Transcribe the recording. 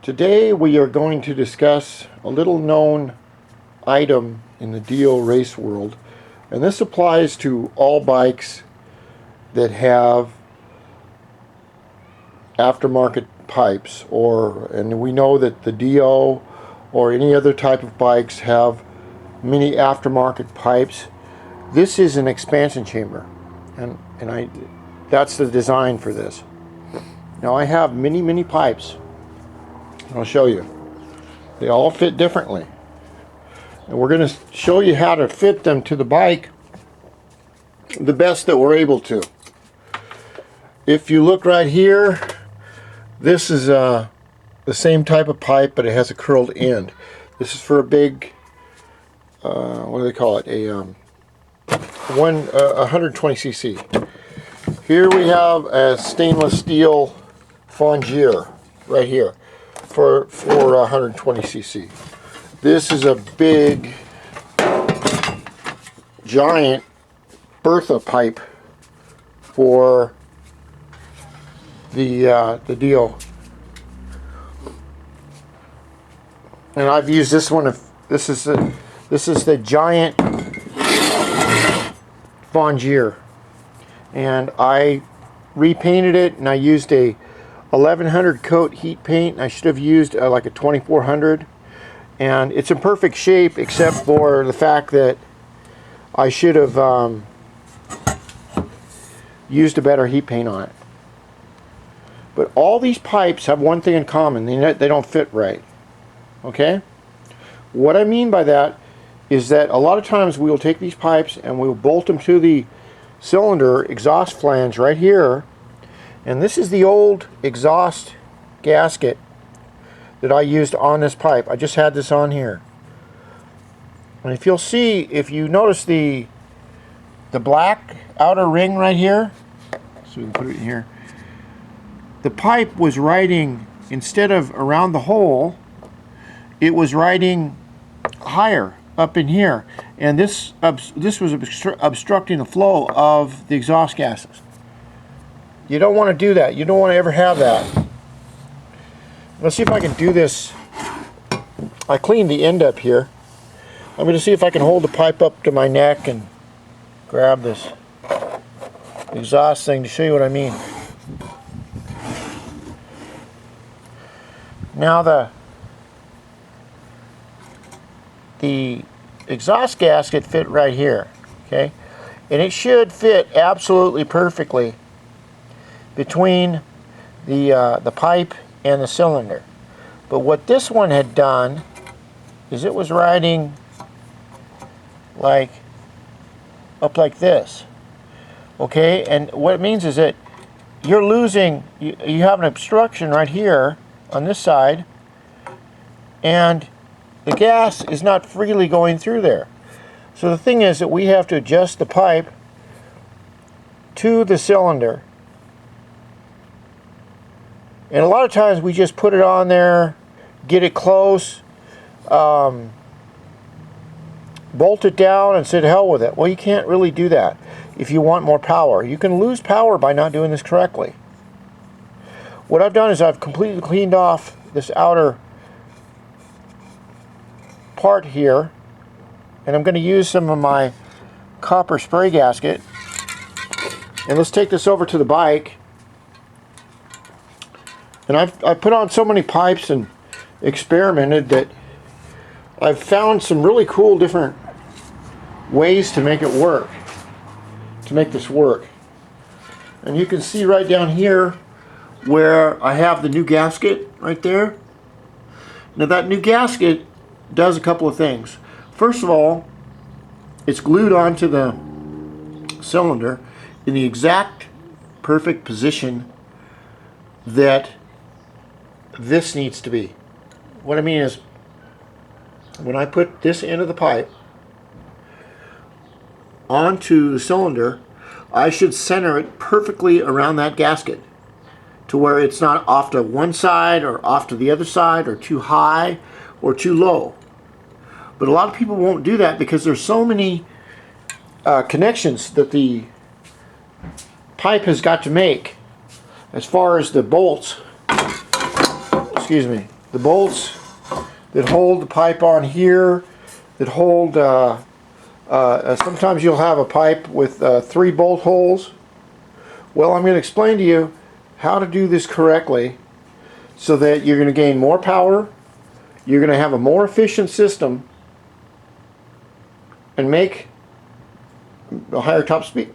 Today we are going to discuss a little known item in the DIO race world, and this applies to all bikes that have aftermarket pipes, and we know that the DIO or any other type of bikes have many aftermarket pipes. This is an expansion chamber, and that's the design for this. Now I have many pipes. I'll show you. They all fit differently, and we're going to show you how to fit them to the bike the best that we're able to. If you look right here, this is the same type of pipe, but it has a curled end. This is for a big, what do they call it? A 120cc. Here we have a stainless steel flangier right here for 120cc. This is a big, giant Bertha pipe for the DIO. And I've used this one. This is the giant flangier, and I repainted it, and I used a 1100 coat heat paint. I should have used like a 2400, and it's in perfect shape except for the fact that I should have used a better heat paint on it. But all these pipes have one thing in common: they don't fit right. Okay? What I mean by that is that a lot of times we will take these pipes and we will bolt them to the cylinder exhaust flange right here, and this is the old exhaust gasket that I used on this pipe. I just had this on here, and if you'll see, if you notice the black outer ring right here, so we can put it in here, the pipe was riding, instead of around the hole, it was riding higher up in here, and this was obstructing the flow of the exhaust gases. You don't want to do that. You don't want to ever have that. Let's see if I can do this. I cleaned the end up here. I'm going to see if I can hold the pipe up to my neck and grab this exhaust thing to show you what I mean. Now the exhaust gasket fit right here, okay, and it should fit absolutely perfectly between the pipe and the cylinder. But what this one had done is it was riding like up like this, okay, and what it means is that you're losing, you have an obstruction right here on this side, and the gas is not freely going through there. So the thing is that we have to adjust the pipe to the cylinder. And a lot of times we just put it on there, get it close, bolt it down and say to hell with it. Well, you can't really do that if you want more power. You can lose power by not doing this correctly. What I've done is I've completely cleaned off this outer part here, and I'm going to use some of my copper spray gasket, and let's take this over to the bike. And I've put on so many pipes and experimented that I've found some really cool different ways to make it work, to make this work. And you can see right down here where I have the new gasket right there. Now that new gasket does a couple of things. First of all, it's glued onto the cylinder in the exact perfect position that this needs to be. What I mean is, when I put this end of the pipe onto the cylinder, I should center it perfectly around that gasket to where it's not off to one side or off to the other side, or too high or too low. But a lot of people won't do that because there's so many connections that the pipe has got to make as far as the bolts, excuse me, the bolts that hold the pipe on here, that hold, sometimes you'll have a pipe with 3 bolt holes. Well, I'm going to explain to you how to do this correctly so that you're going to gain more power, you're going to have a more efficient system, and make a higher top speed.